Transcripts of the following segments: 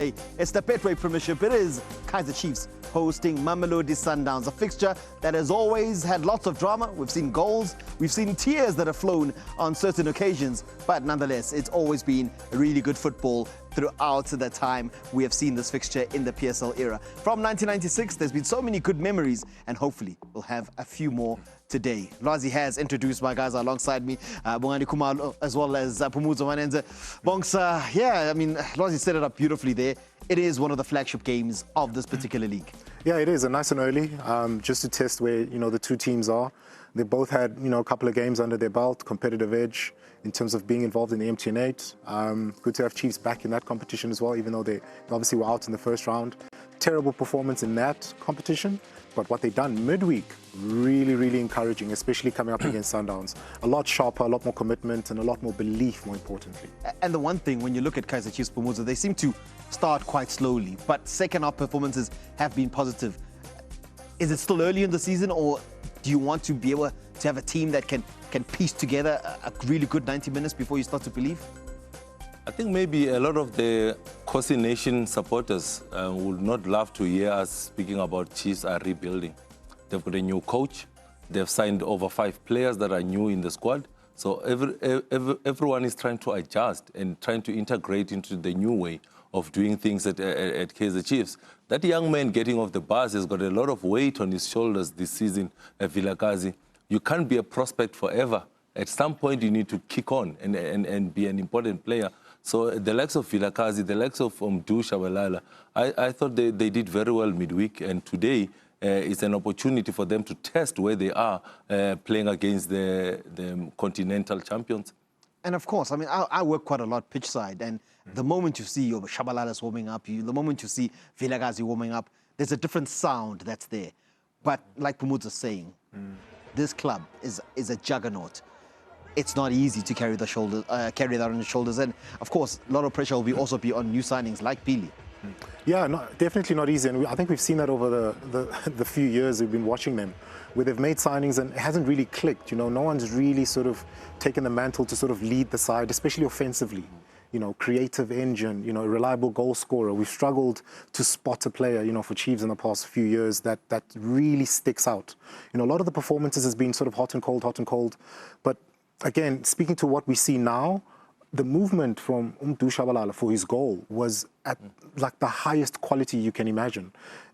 Hey, it's the Betway Premiership. It is Kaizer Chiefs hosting Mamelodi Sundowns, a fixture that has always had lots of drama. We've seen goals, we've seen tears that have flown on certain occasions, but nonetheless, it's always been really good football throughout the time we have seen this fixture in the PSL era. From 1996, there's been so many good memories, and hopefully we'll have a few more today. Lwazi has introduced my guys alongside me, Bongani Kumalo as well as Phumuzo Manenze. Bongs, yeah, I mean, Lwazi set it up beautifully there. It is one of the flagship games of this particular league. Yeah, it is, and nice and early, just to test where, the two teams are. They both had, a couple of games under their belt, competitive edge in terms of being involved in the MTN8. Good to have Chiefs back in that competition as well, even though they obviously were out in the first round. Terrible performance in that competition, but what they've done midweek, really, really encouraging, especially coming up against Sundowns. A lot sharper, a lot more commitment, and a lot more belief, more importantly. And the one thing, when you look at Kaizer Chiefs, Phumuzo, they seem to start quite slowly, but second half performances have been positive. Is it still early in the season, or do you want to be able to have a team that can piece together a really good 90 minutes before you start to believe? I think maybe a lot of the Kosi Nation supporters would not love to hear us speaking about Chiefs are rebuilding. They've got a new coach. They've signed over 5 players that are new in the squad. So everyone is trying to adjust and trying to integrate into the new way of doing things at Kaizer Chiefs. That young man getting off the bus has got a lot of weight on his shoulders this season at Vilakazi. You can't be a prospect forever. At some point, you need to kick on and be an important player. So the likes of Vilakazi, the likes of Mdu Shabalala, I thought they did very well midweek, and today it's an opportunity for them to test where they are playing against the continental champions. And of course, I mean, I work quite a lot pitch side, and the moment you see your Shabalala's warming up, the moment you see Vilakazi warming up, there's a different sound that's there. But like Phumuzo's saying, this club is a juggernaut. It's not easy to carry that on your shoulders, and of course, a lot of pressure will also be on new signings like Pili. Yeah, definitely not easy, and I think we've seen that over the few years we've been watching them, where they've made signings and it hasn't really clicked. No one's really sort of taken the mantle to sort of lead the side, especially offensively. Creative engine, a reliable goal scorer. We've struggled to spot a player, for Chiefs in the past few years that really sticks out. A lot of the performances has been sort of hot and cold, but again, speaking to what we see now, the movement from Mdu Shabalala for his goal was at like the highest quality you can imagine.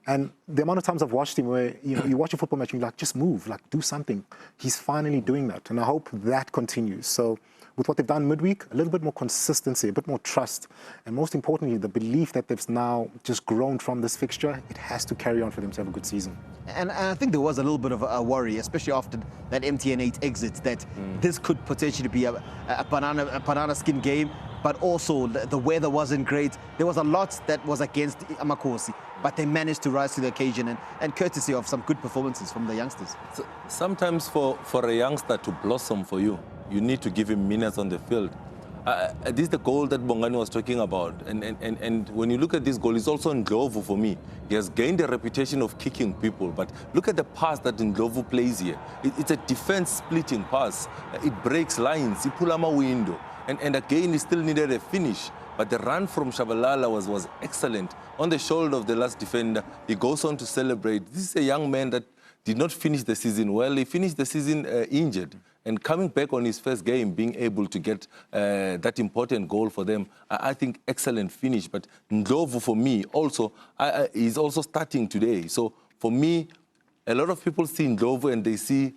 And the amount of times I've watched him where, you watch a football match and you're like, just move, like do something. He's finally doing that. And I hope that continues. So with what they've done midweek, a little bit more consistency, a bit more trust. And most importantly, the belief that they've now just grown from this fixture, it has to carry on for them to have a good season. And I think there was a little bit of a worry, especially after that MTN8 exit, that this could potentially be a banana skin game, but also the weather wasn't great. There was a lot that was against Amakosi, but they managed to rise to the occasion and courtesy of some good performances from the youngsters. So sometimes for a youngster to blossom for you, you need to give him minutes on the field. This is the goal that Bongani was talking about. And when you look at this goal, it's also Ndlovu for me. He has gained a reputation of kicking people, but look at the pass that Ndlovu plays here. It's a defense-splitting pass. It breaks lines. He pull out a window. And again, he still needed a finish. But the run from Shabalala was excellent. On the shoulder of the last defender, he goes on to celebrate. This is a young man that did not finish the season well. He finished the season injured. And coming back on his first game, being able to get that important goal for them, I think excellent finish. But Ndlovu, for me, also, is also starting today. So for me, a lot of people see Ndlovu and they see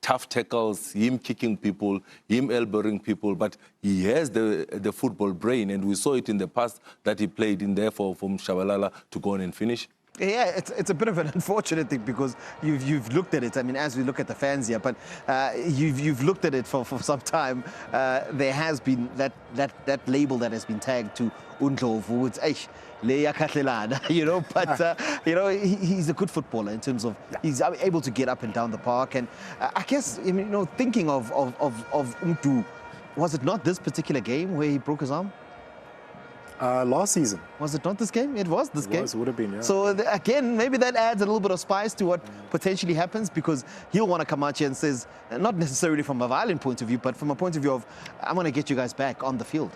tough tackles, him kicking people, him elbowing people, but he has the football brain, and we saw it in the past that he played in there from Shabalala to go on and finish. Yeah, it's a bit of an unfortunate thing because you've looked at it. I mean, as we look at the fans here, but you've looked at it for some time. There has been that label that has been tagged to Ndlovu. It's but he's a good footballer in terms of he's able to get up and down the park. And I guess thinking of Mdu, was it not this particular game where he broke his arm? Last season. Was it not this game? It was this game. It would have been, yeah. So again, maybe that adds a little bit of spice to what potentially happens, because he'll want to come out here and says, not necessarily from a violent point of view, but from a point of view of, I'm going to get you guys back on the field.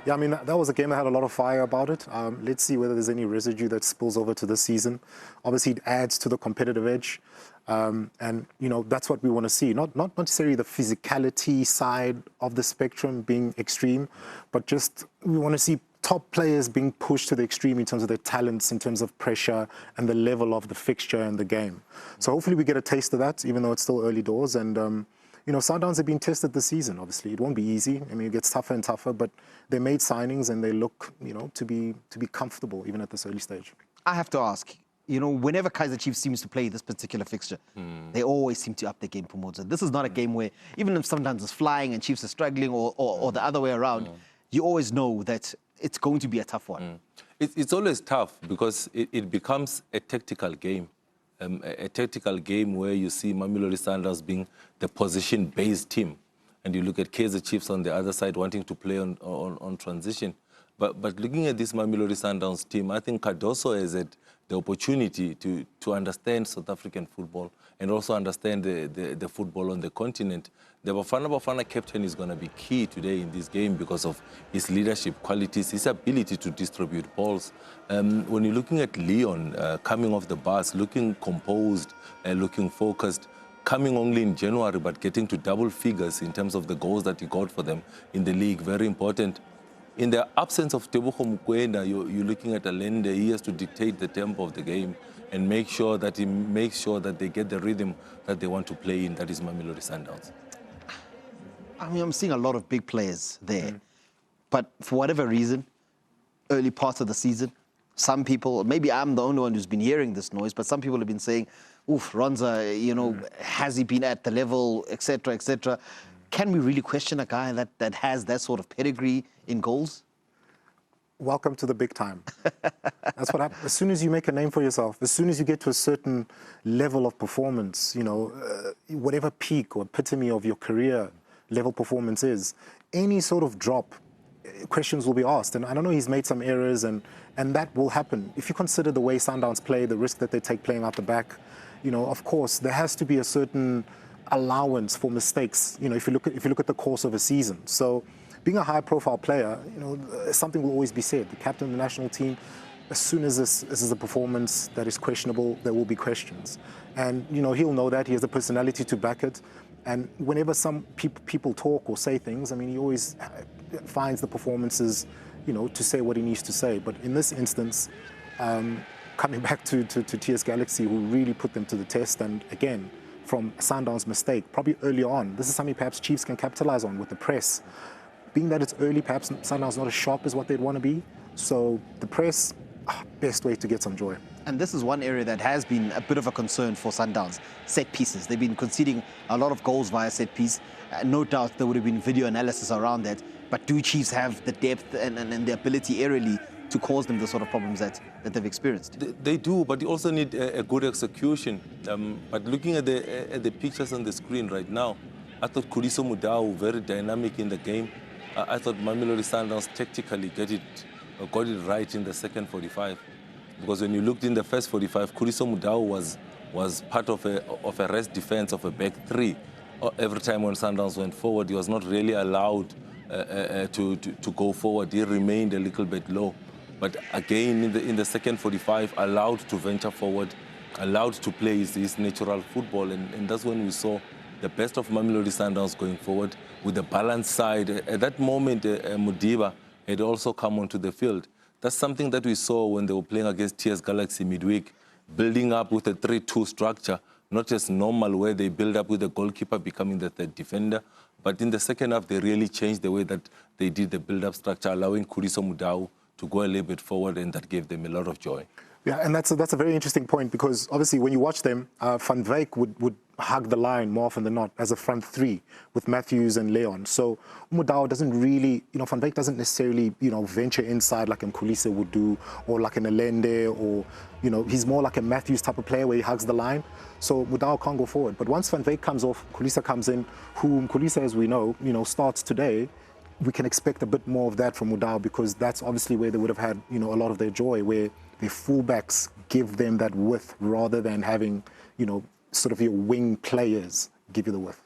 Yeah, I mean, that was a game that had a lot of fire about it. Let's see whether there's any residue that spills over to this season. Obviously, it adds to the competitive edge. And, you know, that's what we want to see. Not necessarily the physicality side of the spectrum being extreme, but just we want to see top players being pushed to the extreme in terms of their talents, in terms of pressure and the level of the fixture and the game. So hopefully we get a taste of that, even though it's still early doors. And, you know, Sundowns have been tested this season, obviously. It won't be easy. I mean, it gets tougher and tougher, but they made signings and they look, you know, to be comfortable even at this early stage. I have to ask, you know, whenever Kaizer Chiefs seems to play this particular fixture, they always seem to up their game promoter. This is not a game where, even if sometimes it's flying and Chiefs are struggling or the other way around, you always know that it's going to be a tough one. It's always tough because it becomes a tactical game. A tactical game where you see Mamelodi Sundowns being the position-based team. And you look at Kaizer Chiefs on the other side wanting to play on transition. But looking at this Mamelodi Sundowns team, I think Cardoso has had the opportunity to understand South African football and also understand the football on the continent. The Bafana captain is going to be key today in this game because of his leadership qualities, his ability to distribute balls. When you're looking at Leon coming off the bus, looking composed, looking focused, coming only in January but getting to double figures in terms of the goals that he got for them in the league, very important. In the absence of Tebogo Mokoena, you're looking at Allende. He has to dictate the tempo of the game and make sure that they get the rhythm that they want to play in, that is Mamelodi Sundowns. I mean, I'm seeing a lot of big players there. But for whatever reason, early parts of the season, some people, maybe I'm the only one who's been hearing this noise, but some people have been saying, oof, Ronza, you know, has he been at the level, etc., etc. Can we really question a guy that has that sort of pedigree in goals? Welcome to the big time. That's what happens. As soon as you make a name for yourself, as soon as you get to a certain level of performance, you know, whatever peak or epitome of your career level performance is, any sort of drop, questions will be asked. And I don't know, he's made some errors and that will happen. If you consider the way Sundowns play, the risk that they take playing out the back, you know, of course, there has to be a certain allowance for mistakes, you know, if you look at the course of a season. So being a high-profile player, you know, something will always be said. The captain of the national team, as soon as this is a performance that is questionable, there will be questions. And, you know, he'll know that. He has the personality to back it. And whenever some people talk or say things, I mean, he always finds the performances, you know, to say what he needs to say. But in this instance, coming back to TS Galaxy, who really put them to the test, and again, from Sundowns' mistake, probably early on. This is something perhaps Chiefs can capitalize on with the press. Being that it's early, perhaps Sundowns not as sharp as what they'd want to be. So the press, best way to get some joy. And this is one area that has been a bit of a concern for Sundowns, set pieces. They've been conceding a lot of goals via set piece. No doubt there would have been video analysis around that. But do Chiefs have the depth and the ability aerially to cause them the sort of problems that they've experienced? They do, but you also need a good execution. But looking at the pictures on the screen right now, I thought Khuliso Mudau very dynamic in the game. I thought Mamelodi Sundowns tactically got it right in the second 45. Because when you looked in the first 45, Khuliso Mudau was part of a rest defense of a back three. Every time when Sundowns went forward, he was not really allowed to go forward. He remained a little bit low. But again, in the second 45, allowed to venture forward, allowed to play his natural football. And that's when we saw the best of Mamelodi Sundowns going forward with the balanced side. At that moment, Mudiba had also come onto the field. That's something that we saw when they were playing against TS Galaxy midweek, building up with a 3-2 structure, not just normal where they build up with the goalkeeper becoming the third defender. But in the second half, they really changed the way that they did the build-up structure, allowing Khuliso Mudau to go a little bit forward, and that gave them a lot of joy. Yeah, and that's a very interesting point, because obviously when you watch them, Van Wyk would hug the line more often than not as a front three with Matthews and Leon. So Mudau doesn't really, you know, Van Wyk doesn't necessarily, you know, venture inside like Khuliso would do, or like an Allende, or, you know, he's more like a Matthews type of player where he hugs the line. So Mudau can't go forward. But once Van Wyk comes off, Khuliso comes in, whom Khuliso, as we know, you know, starts today. We can expect a bit more of that from Mudau, because that's obviously where they would have had, you know, a lot of their joy, where their fullbacks give them that width rather than having, you know, sort of your wing players give you the width.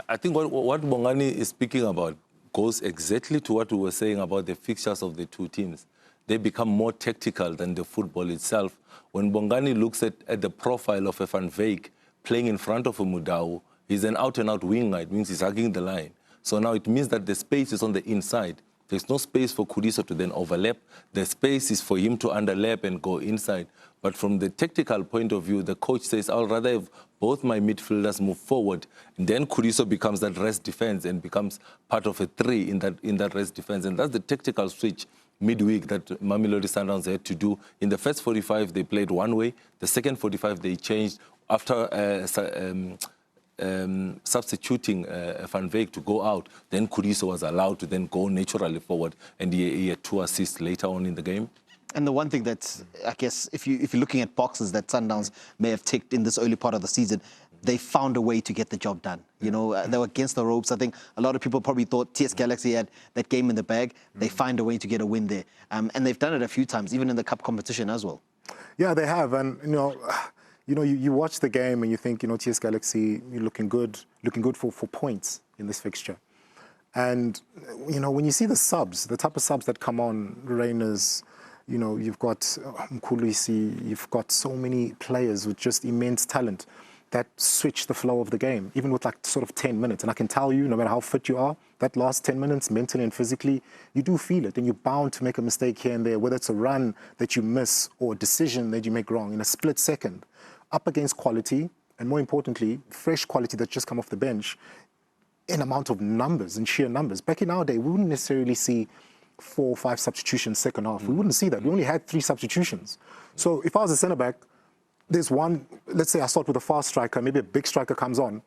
I think what Bongani is speaking about, goes exactly to what we were saying about the fixtures of the two teams. They become more tactical than the football itself. When Bongani looks at the profile of a Van Wyk playing in front of a Mudau, he's an out-and-out winger. It means he's hugging the line. So now it means that the space is on the inside. There's no space for Khudiso to then overlap. The space is for him to underlap and go inside. But from the tactical point of view, the coach says, I'll rather have both my midfielders move forward. And then Khudiso becomes that rest defense and becomes part of a three in that rest defense. And that's the tactical switch midweek that Mamelodi Sundowns had to do. In the first 45, they played one way. The second 45, they changed after substituting Van Wyk to go out. Then Khudiso was allowed to then go naturally forward, and he had 2 assists later on in the game. And the one thing that, I guess, if you're looking at boxes that Sundowns may have ticked in this early part of the season, they found a way to get the job done. You know, they were against the ropes. I think a lot of people probably thought TS Galaxy had that game in the bag. They find a way to get a win there. And they've done it a few times, even in the cup competition as well. Yeah, they have. And, you watch the game and you think, TS Galaxy, you're looking good for points in this fixture. And, when you see the subs, the type of subs that come on, Rainers, you've got Mkhulisi, you've got so many players with just immense talent that switch the flow of the game, even with sort of 10 minutes. And I can tell you, no matter how fit you are, that last 10 minutes, mentally and physically, you do feel it, and you're bound to make a mistake here and there, whether it's a run that you miss or a decision that you make wrong in a split second, up against quality, and more importantly, fresh quality that's just come off the bench in amount of numbers and sheer numbers. Back in our day, we wouldn't necessarily see 4 or 5 substitutions second half. We wouldn't see that. We only had 3 substitutions. So if I was a centre-back, there's one, let's say I start with a fast striker, maybe a big striker comes on.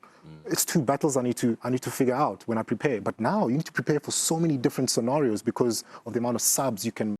It's 2 battles I need to figure out when I prepare. But now you need to prepare for so many different scenarios because of the amount of subs you can